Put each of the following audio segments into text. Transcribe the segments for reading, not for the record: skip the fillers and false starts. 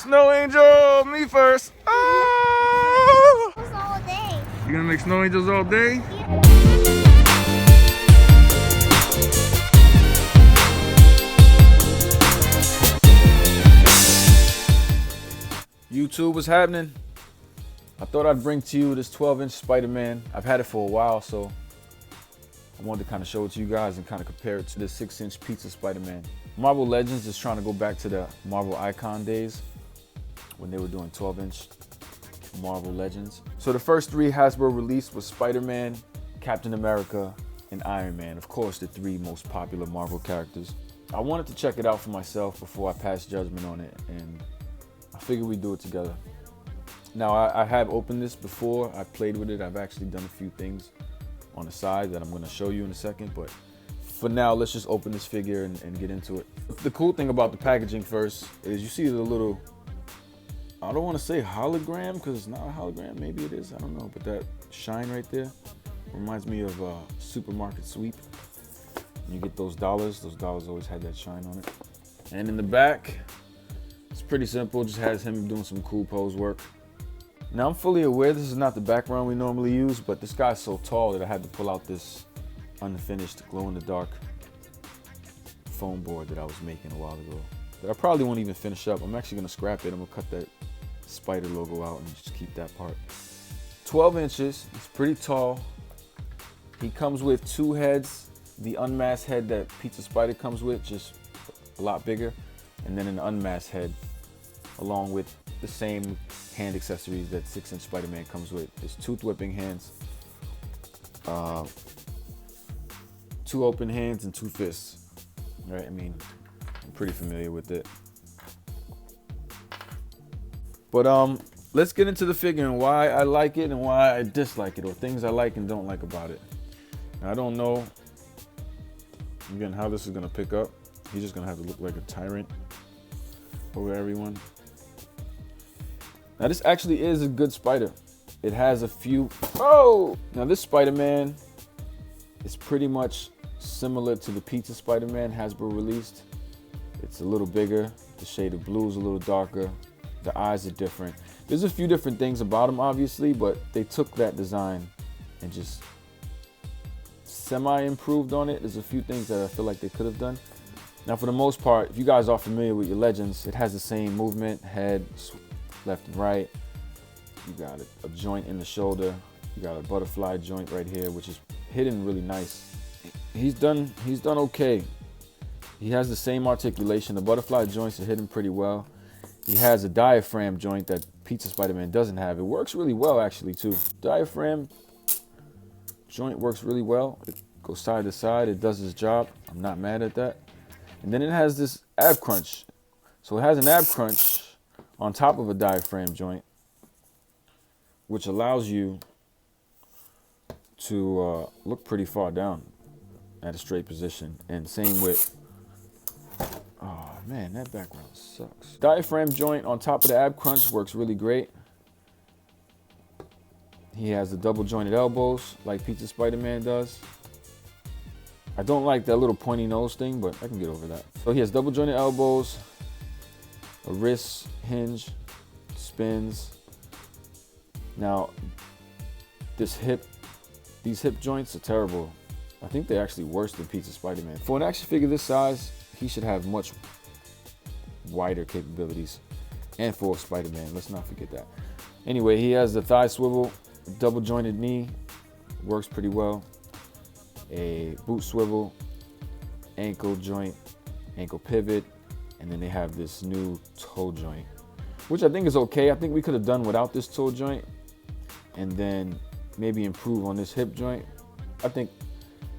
Snow Angel, me first. Oh! All day. You gonna make snow angels all day? YouTube, what's happening? I thought I'd bring to you this 12-inch Spider-Man. I've had it for a while, so I wanted to kind of show it to you guys and kind of compare it to the 6-inch pizza Spider-Man. Marvel Legends is trying to go back to the Marvel Icon days when they were doing 12-inch Marvel Legends. So the first three Hasbro released was Spider-Man, Captain America, and Iron Man. Of course, the three most popular Marvel characters. I wanted to check it out for myself before I passed judgment on it, and I figured we'd do it together. Now, I have opened this before. I played with it. I've actually done a few things on the side that I'm going to show you in a second, but for now, let's just open this figure and get into it. The cool thing about the packaging first is you see the little, I don't want to say hologram because it's not a hologram, maybe it is, I don't know, but that shine right there reminds me of a supermarket sweep. You get those dollars always had that shine on it. And in the back, it's pretty simple, just has him doing some cool pose work. Now I'm fully aware this is not the background we normally use, but this guy's so tall that I had to pull out this unfinished glow-in-the-dark foam board that I was making a while ago. That I probably won't even finish up. I'm actually gonna scrap it. I'm gonna cut that spider logo out and just keep that part. 12 inches, it's pretty tall. He comes with two heads. The unmasked head that Pizza Spider comes with, just a lot bigger. And then an unmasked head, along with the same hand accessories that 6-inch Spider-Man comes with. It's tooth whipping hands, 2 open hands and 2 fists. Right? I mean, I'm pretty familiar with it. But let's get into the figure and why I like it and why I dislike it, or things I like and don't like about it. Now, I don't know, again, how this is gonna pick up. He's just gonna have to look like a tyrant over everyone. Now, this actually is a good spider. It has a few, oh! Now, this Spider-Man is pretty much similar to the Pizza Spider-Man Hasbro released. It's a little bigger. The shade of blue is a little darker. The eyes are different. There's a few different things about him, obviously, but they took that design and just semi-improved on it. There's a few things that I feel like they could have done. Now, for the most part, if you guys are familiar with your Legends, it has the same movement, head, left and right. You got a joint in the shoulder. You got a butterfly joint right here, which is hidden really nice. He's done okay. He has the same articulation. The butterfly joints are hidden pretty well. He has a diaphragm joint that Pizza Spider-Man doesn't have. It works really well, actually, too. Diaphragm joint works really well. It goes side to side. It does its job. I'm not mad at that. And then it has this ab crunch. So it has an ab crunch on top of a diaphragm joint, which allows you to look pretty far down at a straight position. And same with, oh man, that background sucks. Diaphragm joint on top of the ab crunch works really great. He has the double jointed elbows like Pizza Spider-Man does. I don't like that little pointy nose thing, but I can get over that. So he has double jointed elbows, a wrist hinge, spins. Now, these hip joints are terrible. I think they're actually worse than Pizza Spider-Man. For an action figure this size, he should have much wider capabilities. And for Spider-Man, let's not forget that. Anyway, he has the thigh swivel, double jointed knee, works pretty well. A boot swivel, ankle joint, ankle pivot, and then they have this new toe joint, which I think is okay. I think we could have done without this toe joint and then maybe improve on this hip joint. I think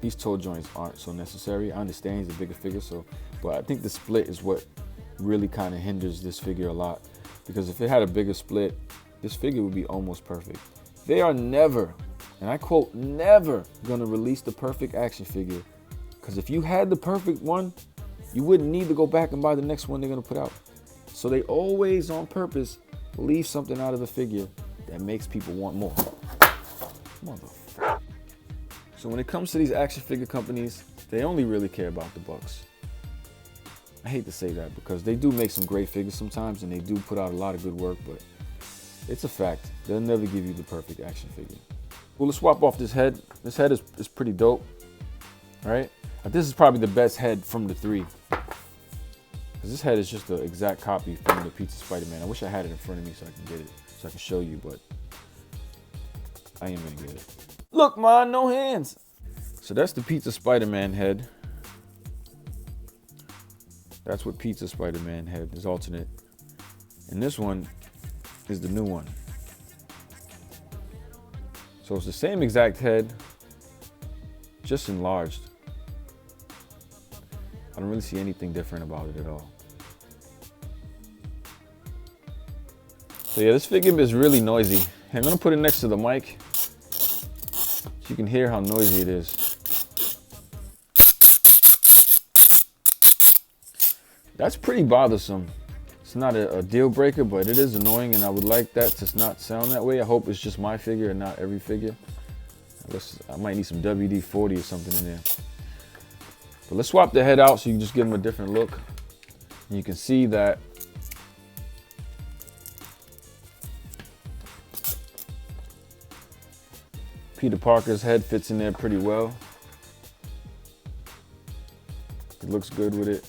these toe joints aren't so necessary. I understand he's a bigger figure, but I think the split is what really kind of hinders this figure a lot, because if it had a bigger split, this figure would be almost perfect. They are never, and I quote, never gonna release the perfect action figure, because if you had the perfect one, you wouldn't need to go back and buy the next one they're gonna put out. So they always, on purpose, leave something out of the figure that makes people want more. Motherfucker. So when it comes to these action figure companies, they only really care about the bucks. I hate to say that because they do make some great figures sometimes and they do put out a lot of good work, but it's a fact. They'll never give you the perfect action figure. Well, let's swap off this head. This head is pretty dope, right? This is probably the best head from the three. Because this head is just the exact copy from the Pizza Spider-Man. I wish I had it in front of me so I can get it, so I can show you, but I ain't gonna get it. Look, man, no hands. So that's the Pizza Spider-Man head. That's what Pizza Spider-Man head is alternate. And this one is the new one. So it's the same exact head, just enlarged. I don't really see anything different about it at all. So yeah, this figure is really noisy. I'm gonna put it next to the mic so you can hear how noisy it is. That's pretty bothersome. It's not a deal breaker, but it is annoying, and I would like that to not sound that way. I hope it's just my figure and not every figure. I might need some WD-40 or something in there. But let's swap the head out so you can just give them a different look. And you can see that Peter Parker's head fits in there pretty well. It looks good with it.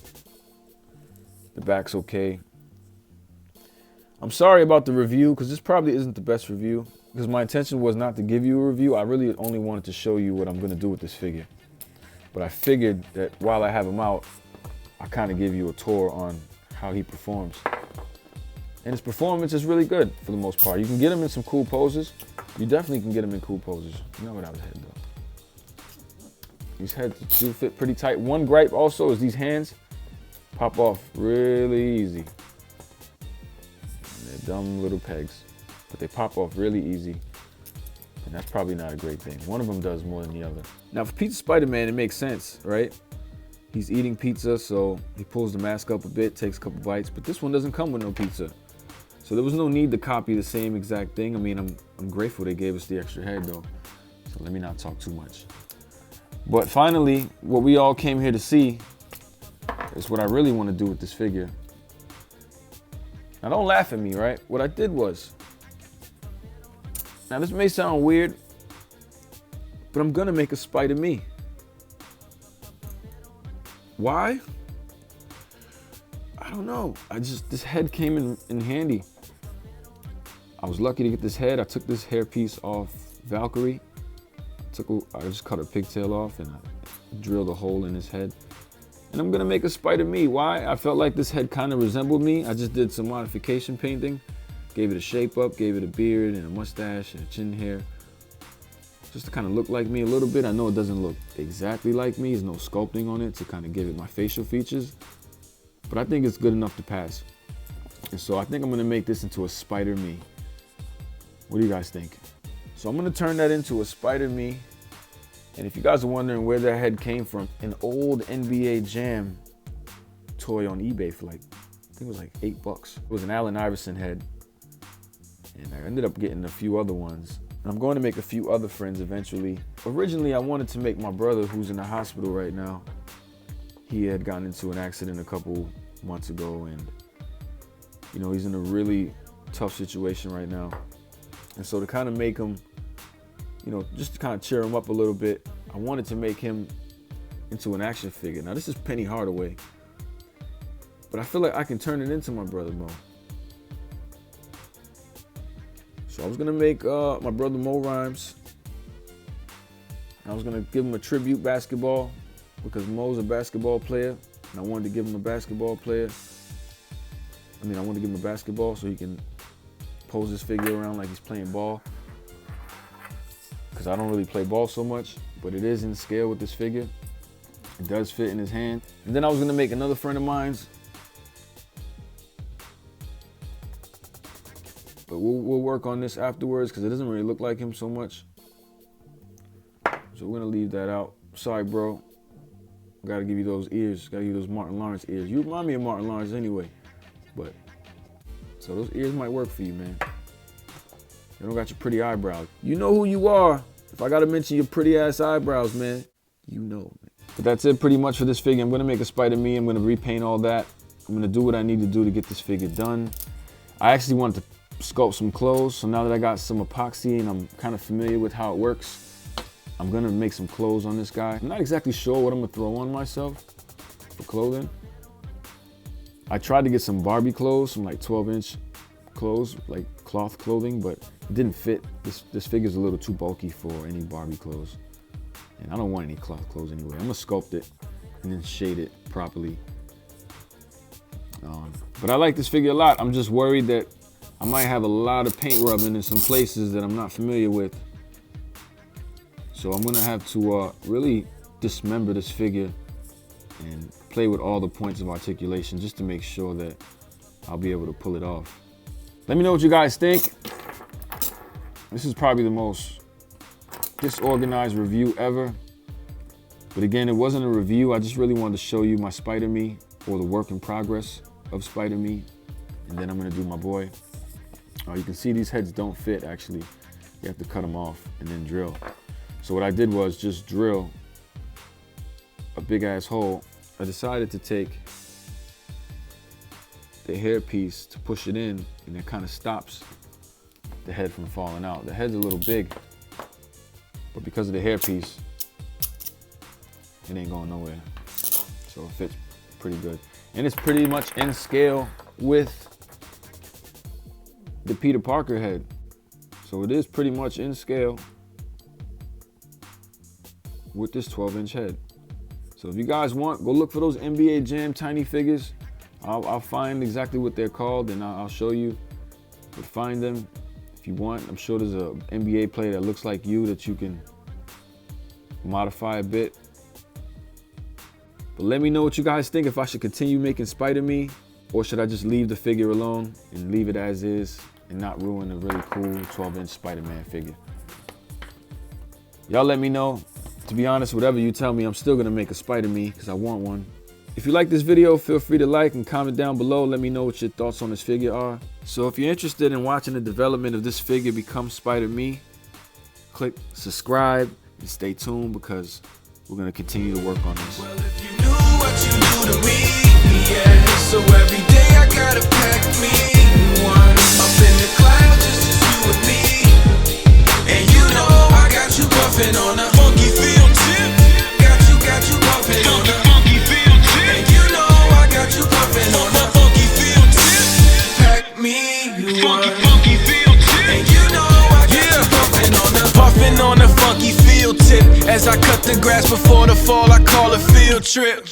The back's okay. I'm sorry about the review because this probably isn't the best review because my intention was not to give you a review. I really only wanted to show you what I'm going to do with this figure. But I figured that while I have him out, I kind of give you a tour on how he performs. And his performance is really good for the most part. You can get him in some cool poses. You definitely can get him in cool poses. Not without his head though. These heads do fit pretty tight. One gripe also is these hands pop off really easy. They're dumb little pegs, but they pop off really easy. And that's probably not a great thing. One of them does more than the other. Now for Pizza Spider-Man, it makes sense, right? He's eating pizza, so he pulls the mask up a bit, takes a couple bites, but this one doesn't come with no pizza. So there was no need to copy the same exact thing. I mean, I'm grateful they gave us the extra head though. So let me not talk too much. But finally, what we all came here to see is what I really want to do with this figure. Now don't laugh at me, right? What I did was, now this may sound weird, but I'm gonna make a Spider-Me. Why? I don't know. This head came in handy. I was lucky to get this head. I took this hairpiece off Valkyrie. I just cut her pigtail off and I drilled a hole in his head. And I'm gonna make a Spider-Me. Why? I felt like this head kind of resembled me. I just did some modification painting. Gave it a shape up, gave it a beard and a mustache and a chin hair. Just to kind of look like me a little bit. I know it doesn't look exactly like me. There's no sculpting on it to kind of give it my facial features. But I think it's good enough to pass. And so I think I'm gonna make this into a Spider-Me. What do you guys think? So I'm gonna turn that into a Spider-Me. And if you guys are wondering where that head came from, an old NBA Jam toy on eBay for like, I think it was like $8. It was an Allen Iverson head. And I ended up getting a few other ones. And I'm going to make a few other friends eventually. Originally, I wanted to make my brother, who's in the hospital right now. He had gotten into an accident a couple months ago, and you know, he's in a really tough situation right now. And so to kind of make him, you know, just to kind of cheer him up a little bit, I wanted to make him into an action figure. Now this is Penny Hardaway, but I feel like I can turn it into my brother Mo. So I was gonna make my brother Mo Rhymes. I was gonna give him a tribute basketball because Mo's a basketball player, and I wanted to give him a basketball player. I wanted to give him a basketball so he can pose his figure around like he's playing ball. Because I don't really play ball so much, but it is in scale with this figure. It does fit in his hand. And then I was gonna make another friend of mine's. But we'll work on this afterwards because it doesn't really look like him so much. So we're gonna leave that out. Sorry, bro. Gotta give you those ears. Gotta give you those Martin Lawrence ears. You remind me of Martin Lawrence anyway. But, so those ears might work for you, man. You don't got your pretty eyebrows. You know who you are. If I gotta mention your pretty ass eyebrows, man, you know, man. But that's it pretty much for this figure. I'm gonna make a Spider-Me. I'm gonna repaint all that. I'm gonna do what I need to do to get this figure done. I actually wanted to sculpt some clothes, so now that I got some epoxy and I'm kind of familiar with how it works, I'm gonna make some clothes on this guy. I'm not exactly sure what I'm gonna throw on myself for clothing. I tried to get some Barbie clothes, some like 12-inch clothes, like cloth clothing, but it didn't fit. This figure's a little too bulky for any Barbie clothes. And I don't want any cloth clothes anyway. I'm gonna sculpt it and then shade it properly. But I like this figure a lot. I'm just worried that I might have a lot of paint rubbing in some places that I'm not familiar with. So I'm gonna have to really dismember this figure and play with all the points of articulation just to make sure that I'll be able to pull it off. Let me know what you guys think. This is probably the most disorganized review ever. But again, it wasn't a review. I just really wanted to show you my Spider-Me, or the work in progress of Spider-Me. And then I'm gonna do my boy. You can see these heads don't fit actually. You have to cut them off and then drill. So what I did was just drill a big ass hole. I decided to take the hair piece to push it in, and it kind of stops the head from falling out. The head's a little big, but because of the hair piece, it ain't going nowhere. So it fits pretty good. And it's pretty much in scale with the Peter Parker head. So it is pretty much in scale with this 12-inch head. So if you guys want, go look for those NBA Jam tiny figures. I'll find exactly what they're called and I'll show you. But find them if you want. I'm sure there's an NBA player that looks like you that you can modify a bit. But let me know what you guys think, if I should continue making Spider-Me or should I just leave the figure alone and leave it as is and not ruin a really cool 12-inch Spider-Man figure. Y'all let me know. To be honest, whatever you tell me, I'm still gonna make a Spider-Me because I want one. If you like this video, feel free to like and comment down below. Let me know what your thoughts on this figure are. So if you're interested in watching the development of this figure become Spider-Me, click subscribe and stay tuned because we're gonna continue to work on this. Well, if you knew what you do to me, yeah. So every day I gotta pack me one up in the clouds, just you and me. And you know I got you puffing on a funky feel tip. Got you puffing on a funky feel tip. And you know I got you puffing on a funky feel tip. Pack me one funky feel tip. And you know I got you puffing on a funky feel tip. As I cut the grass before the fall, I call a field trip.